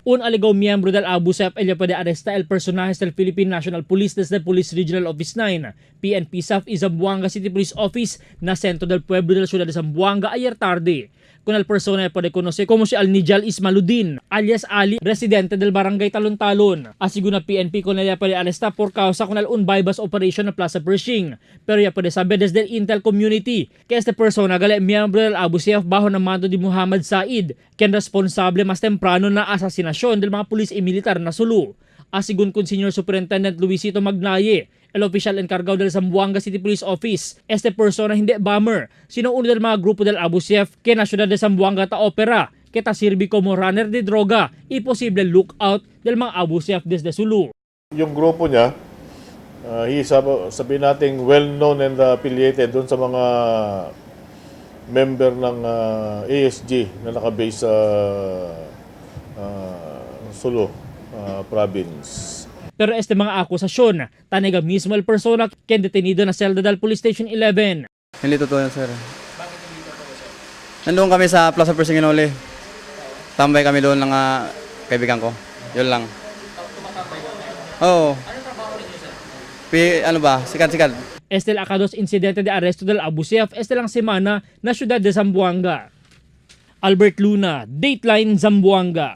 Un alegado miembro del Abu Sayyaf ella puede arresta el personaje del Philippine National Police desde Police Regional Office 9, PNP South y Zamboanga City Police Office na sentro del pueblo de la ciudad de Zamboanga ayer tarde. Con el personaje puede conocer como si Alnijal Ismaluddin, alias Ali, residente del barangay Talon-Talon. Así na PNP con ella puede arresta por causa con el bypass operation na Plaza Pershing. Pero ya puede saber desde el Intel community que este persona gale miembro del Abu Sayyaf bajo na mando di Muhammad Said, quien responsable mas temprano na asasinasyon del mga pulis y militar na Sulu. Asigun con Senior Superintendent Luisito Magnaye, el oficial encargado del Zamboanga City Police Office, este persona hindi bomber, sino uno del mga grupo del Abu Sayyaf que na syudad de Zamboanga ta opera, que ta sirvi como runner de droga y posible lookout del mga Abu Sayyaf desde Sulu. Yung grupo niya, sabihin natin well-known and affiliated doon sa mga member ng ASG na nakabase sa Sulu province. Pero este mga akusasyon, tanega mismo el persona quien detenido na selda del Police Station 11. Hindi totoo yan, sir. Bakit hindi totoo, sir? Nandoon kami sa Plaza Persinginoli. Tambay kami doon ng kaibigan ko. Yun lang. Tumatambay ka? Oo. Anong trabaho ninyo, sir? Ano ba? Sikat-sikat. Este el acados incidente de arresto del Abu Sayyaf este lang semana na syudad de Zamboanga. Albert Luna, Dateline Zamboanga.